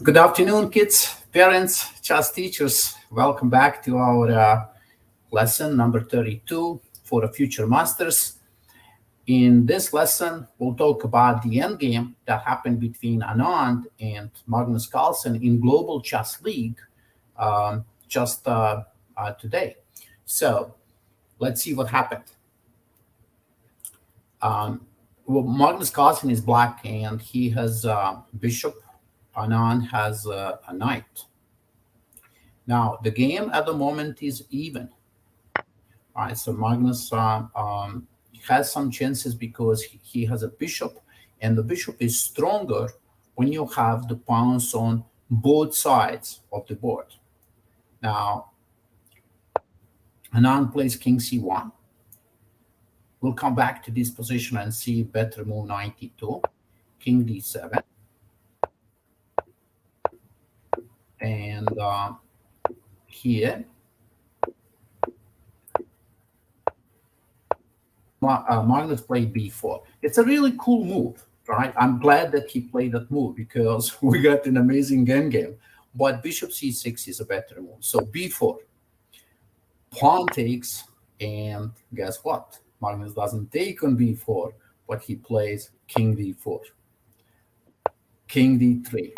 Good afternoon, kids, parents, chess teachers. Welcome back to our lesson number 32 for the future masters. In this lesson, we'll talk about the endgame that happened between Anand and Magnus Carlsen in Global Chess League just today. So let's see what happened. Well, Magnus Carlsen is black and he has bishop. Anand has a knight. Now, the game at the moment is even. All right, so Magnus has some chances because he has a bishop, and the bishop is stronger when you have the pawns on both sides of the board. Now, Anand plays king c1. We'll come back to this position and see better move 92, king d7. And here, Magnus played b4. It's a really cool move, right? I'm glad that he played that move because we got an amazing endgame. But bishop c6 is a better move. So b4, pawn takes, and guess what? Magnus doesn't take on b4, but he plays king d4, king d3.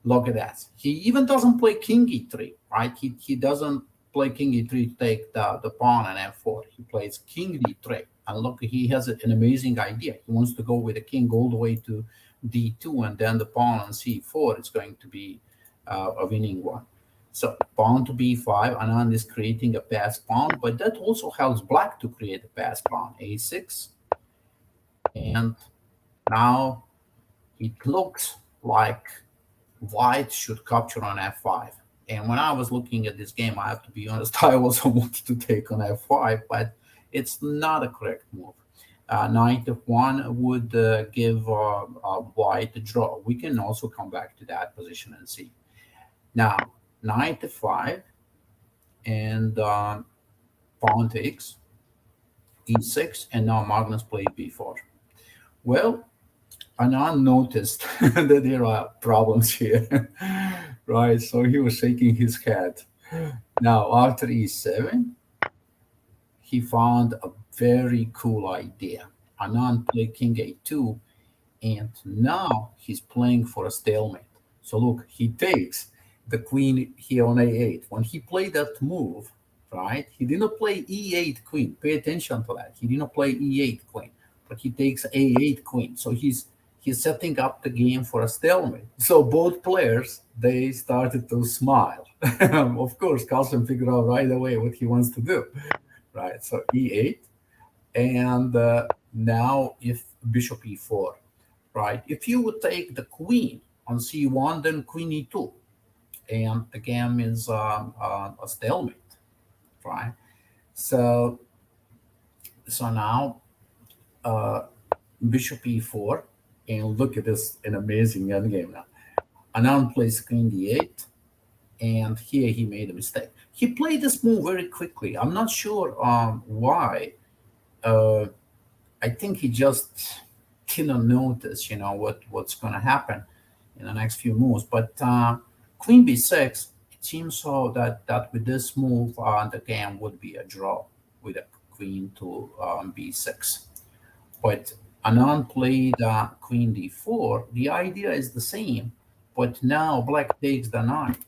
Look at that. He even doesn't play king e3, right? He doesn't play king e3 to take the pawn on f4. He plays king d3. And look, he has an amazing idea. He wants to go with the king all the way to d2, and then the pawn on c4 is going to be a winning one. So pawn to b5, Anand is creating a passed pawn, but that also helps black to create a passed pawn, a6. And now it looks like white should capture on f5. And when I was looking at this game, I have to be honest, I also wanted to take on f5, but it's not a correct move. Knight f1 would give white a draw. We can also come back to that position and see. Now, knight f5 and pawn takes, e6, and now Magnus played b4. Well, Anand noticed that there are problems here, right? So he was shaking his head. Now, after e7, he found a very cool idea. Anand played king a2, and now he's playing for a stalemate. So look, he takes the queen here on a8. When he played that move, right, he didn't play e8 queen. Pay attention to that. He didn't play e8 queen, but he takes a8 queen. So he's setting up the game for a stalemate. So both players, they started to smile. Of course, Carlsen figured out right away what he wants to do, right? So e8, and now if bishop e4, right? If you would take the queen on c1, then queen e2, and the game is a stalemate, right? So now bishop e4, and look at this, an amazing endgame now. Anand plays queen d8, and here he made a mistake. He played this move very quickly. I'm not sure why. I think he just didn't notice, what's going to happen in the next few moves. But queen b6, it seems so that with this move, the game would be a draw with a queen to b6. But Anand played queen d4. The idea is the same, but now black takes the knight.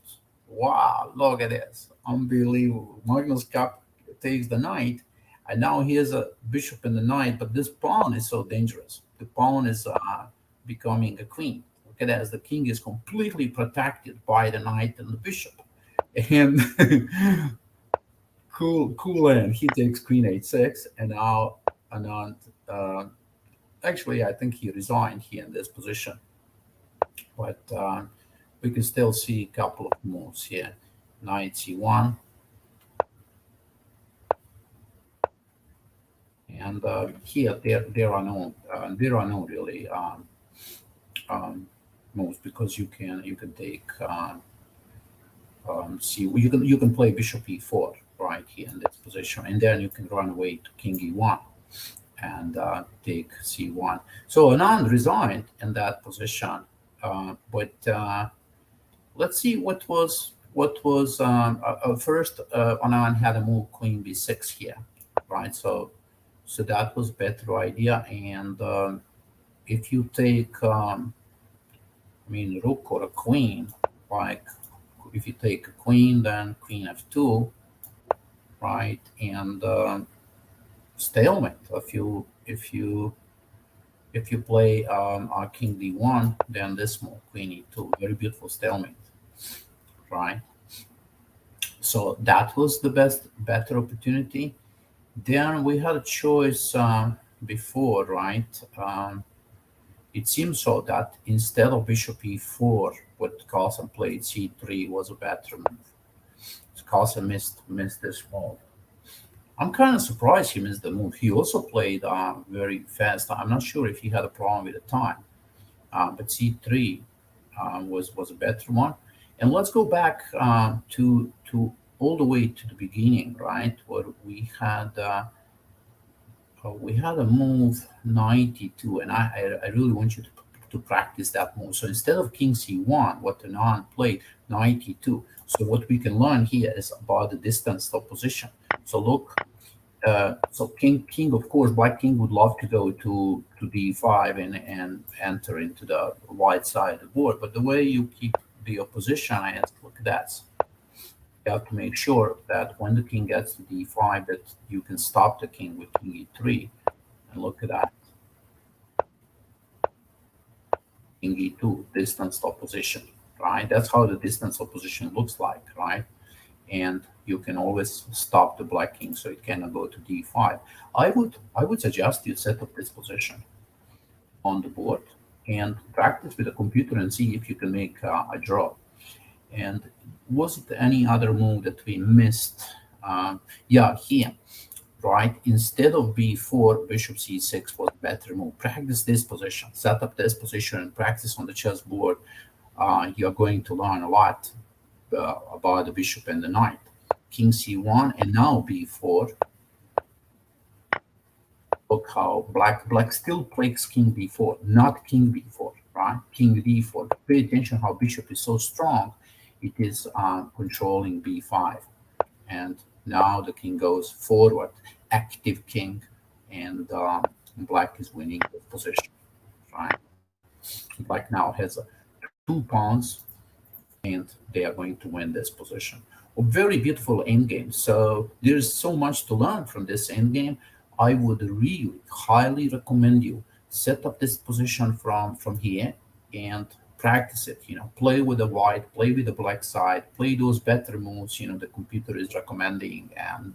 Wow, look at this. Unbelievable. Magnus takes the knight, and now he has a bishop and the knight, but this pawn is so dangerous. The pawn is becoming a queen. Look at that. The king is completely protected by the knight and the bishop. And cool end. He takes queen h6, and now Anand... actually, I think he resigned here in this position. But we can still see a couple of moves here. Knight c1. And here there are no really moves, because you can take you can play bishop e4 right here in this position, and then you can run away to king e1 and take c1. So Anand resigned in that position, but let's see what was first. Anand had a move queen b6 here, right? So that was better idea. And if you take, I mean, rook or a queen, like if you take a queen, then queen f2, right? And stalemate. If you play king d1, then this move queen e2, very beautiful stalemate, right? So that was the better opportunity. Then we had a choice before, right? It seems so that instead of bishop e4, what Carlsen played, c3 was a better move. So Carlsen missed this move. I'm kind of surprised he missed the move. He also played very fast. I'm not sure if he had a problem with the time, but c3 was a better one. And let's go back to all the way to the beginning, right? Where we had a move 92, and I really want you to practice that move. So instead of king c1, what Anand played 92. So what we can learn here is about the distance of position. So look, so king, of course, black king would love to go to d5 and enter into the white side of the board. But the way you keep the opposition is, look at that. You have to make sure that when the king gets to d5, that you can stop the king with king e3. And look at that. King e2, distance opposition, right? That's how the distance opposition looks like, right? And you can always stop the black king so it cannot go to d5. I would suggest you set up this position on the board and practice with the computer and see if you can make a draw. And was it any other move that we missed? Yeah, here, right? Instead of b4, bishop c6 was a better move. Practice this position, set up this position, and practice on the chessboard. You're going to learn a lot about the bishop and the knight. King c1 and now b4. Look how black still plays king b4, not king b4, right? King d4. Pay attention how bishop is so strong. It is controlling b5, and now the king goes forward, active king, and black is winning the position, right? Black now has 2 pawns, and they are going to win this position. A very beautiful endgame. So there's so much to learn from this endgame. I would really highly recommend you set up this position from here and practice it. Play with the white, play with the black side, play those better moves. The computer is recommending, and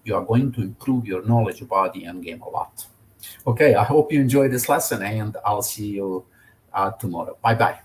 you are going to improve your knowledge about the endgame a lot. Okay, I hope you enjoyed this lesson, and I'll see you tomorrow. Bye bye.